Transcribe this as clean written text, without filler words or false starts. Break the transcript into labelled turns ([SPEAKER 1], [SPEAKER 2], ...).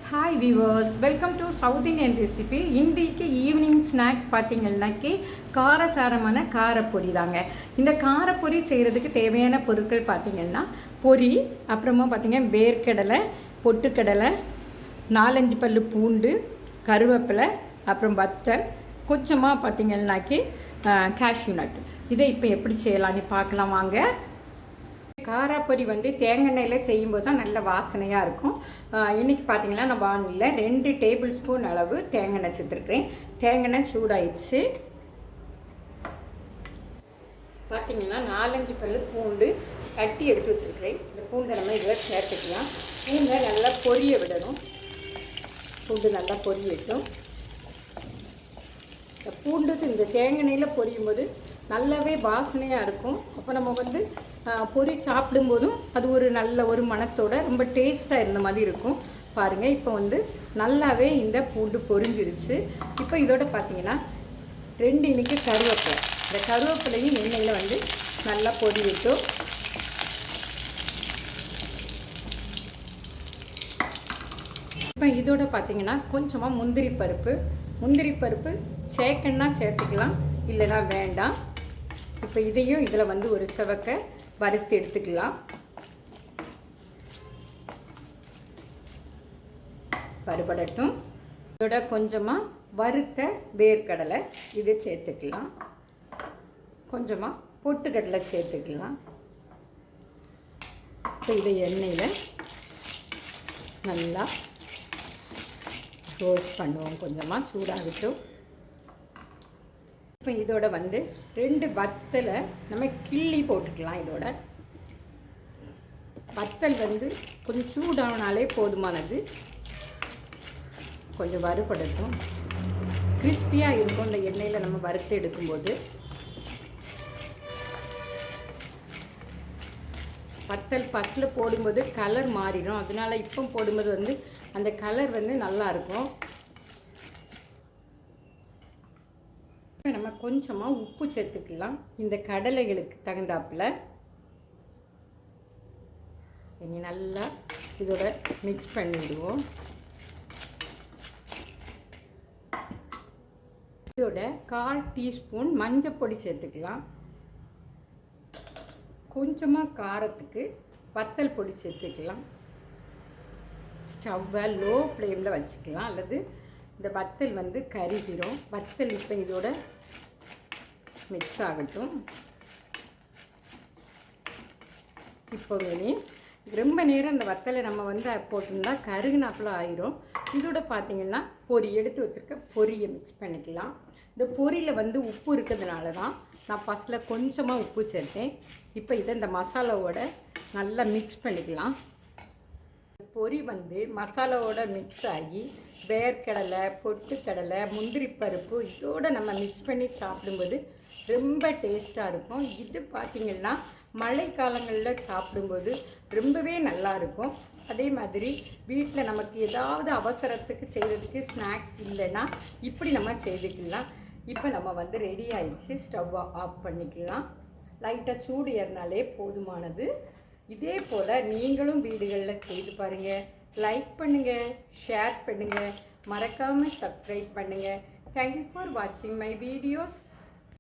[SPEAKER 1] Hi viewers, welcome to south Indian recipe. இன்றைக்கு evening snack பார்த்தீங்கன்னாக்கி காரசாரமான காரப்பொரி தாங்க. இந்த காரப்பொரி செய்கிறதுக்கு தேவையான பொருட்கள் பார்த்திங்கன்னா பொரி, அப்புறமா பார்த்திங்கன்னா வேர்க்கடலை, பொட்டுக்கடலை, 4-5 பல்லு பூண்டு, கருவேப்பிலை, அப்புறம் வத்தல், கொஞ்சமாக பார்த்திங்கன்னாக்கி கேஷ்யூ நட். இதை இப்போ எப்படி செய்யலான்னு பார்க்கலாம் வாங்க. காராப்பொரி வந்து தேங்காய் எண்ணெயில் செய்யும்போது தான் நல்ல வாசனையாக இருக்கும். இன்றைக்கி பார்த்தீங்கன்னா நான் வானிலையில் 2 டேபிள் ஸ்பூன் அளவு தேங்காய் எண்ணெய் சேர்த்துருக்கேன். தேங்காய் எண்ணெய் சூடாயிடுச்சு. பார்த்தீங்கன்னா 4-5 பல்லு பூண்டு தட்டி எடுத்து வச்சுருக்கிறேன். இந்த பூண்டை நம்ம இதில் சேர்த்துக்கலாம். பூண்டை நல்லா பொரிய விடணும். பூண்டு நல்லா பொரியட்டும். இந்த பூண்டுக்கு இந்த தேங்காய் எண்ணெயில் பொரியும் போது நல்லாவே வாசனையாக இருக்கும். அப்போ நம்ம வந்து பொரி சாப்பிடும்போதும் அது ஒரு நல்ல ஒரு மணத்தோட ரொம்ப டேஸ்ட்டாக இருந்த மாதிரி இருக்கும். பாருங்கள், இப்போ வந்து நல்லாவே இந்த பூண்டு பொரிஞ்சிருச்சு. இப்போ இதோட பார்த்தீங்கன்னா 2 இனிக்கு கருவேப்பிலை. இந்த கருவேப்பிலையும் எண்ணெயில் வந்து நல்லா பொரியட்டும். இப்போ இதோட பார்த்தீங்கன்னா கொஞ்சமாக முந்திரி பருப்பு சேர்க்கணுன்னா சேர்த்துக்கலாம், இல்லைனா வேண்டாம். இப்போ இதையும் இதில் வந்து ஒரு செவக்க வறுத்து எடுத்துக்கலாம். வறுபடட்டும். இதோட கொஞ்சமாக வறுத்த வேர்க்கடலை இதை சேர்த்துக்கலாம். கொஞ்சமாக பொட்டுக்கடலை சேர்த்துக்கலாம். இப்போ இதை எண்ணெயில் நல்லா ரோஸ்ட் பண்ணுவோம். கொஞ்சமாக சூடாகட்டும். இப்போ இதோட வந்து 2 வத்தலை நம்ம கிள்ளி போட்டுக்கலாம். இதோட வத்தல் வந்து கொஞ்சம் சூடானாலே போதுமானது. கொஞ்சம் வறுபடட்டும். கிறிஸ்பியாக இருக்கும் இந்த எண்ணெயில் நம்ம வறுத்து எடுக்கும்போது. வத்தல் ஃபஸ்ட்டில் போடும்போது கலர் மாறிடும். அதனால் இப்போ போடும்போது வந்து அந்த கலர் வந்து நல்லாயிருக்கும். நம்ம கொஞ்சமாக உப்பு சேர்த்துக்கலாம், இந்த கடலைகளுக்கு தகுந்தாப்பில். இனி நல்லா இதோட மிக்ஸ் பண்ணிவிடுவோம். இதோட 1/4 டீஸ்பூன் மஞ்சள் பொடி சேர்த்துக்கலாம். கொஞ்சமாக காரத்துக்கு வத்தல் பொடி சேர்த்துக்கலாம். ஸ்டவ்வை லோ ஃப்ளேமில் வச்சுக்கலாம், அல்லது இந்த வத்தல் வந்து கருகிரும். வத்தல் இப்போ இதோட மிக்ஸ் ஆகட்டும். இப்போ ரொம்ப நேரம் இந்த வத்தலை நம்ம வந்து போட்டோம்னா கருகுனாப்பில் ஆயிரும். இதோட பார்த்திங்கன்னா பொரி எடுத்து வச்சுருக்க பொரியை மிக்ஸ் பண்ணிக்கலாம். இந்த பொரியில் வந்து உப்பு இருக்கிறதுனால தான் நான் ஃபஸ்ட்டில் கொஞ்சமாக உப்பு சேர்த்தேன். இப்போ இதை இந்த மசாலாவோட நல்லா மிக்ஸ் பண்ணிக்கலாம். பொரி வந்து மசாலாவோட மிக்ஸ் ஆகி வேர்க்கடலை, பொட்டுக்கடலை, முந்திரி பருப்பு இதோடு நம்ம மிக்ஸ் பண்ணி சாப்பிடும்போது ரொம்ப டேஸ்ட்டாக இருக்கும். இது பார்த்திங்கன்னா மழை காலங்களில் சாப்பிடும்போது ரொம்பவே நல்லாயிருக்கும். அதே மாதிரி வீட்டில் நமக்கு ஏதாவது அவசரத்துக்கு செய்கிறதுக்கு ஸ்நாக்ஸ் இல்லைன்னா இப்படி நம்ம செய்துக்கலாம். இப்போ நம்ம வந்து ரெடி ஆகிடுச்சு. ஸ்டவ்வை ஆஃப் பண்ணிக்கலாம். லைட்டாக சூடு ஏறினாலே போதுமானது. இதே போல் நீங்களும் வீடுகளில் செய்து பாருங்கள். லைக் பண்ணுங்கள், ஷேர் பண்ணுங்கள், மறக்காமல் சப்ஸ்கிரைப் பண்ணுங்கள். தேங்க்யூ ஃபார் வாட்சிங் மை வீடியோஸ்.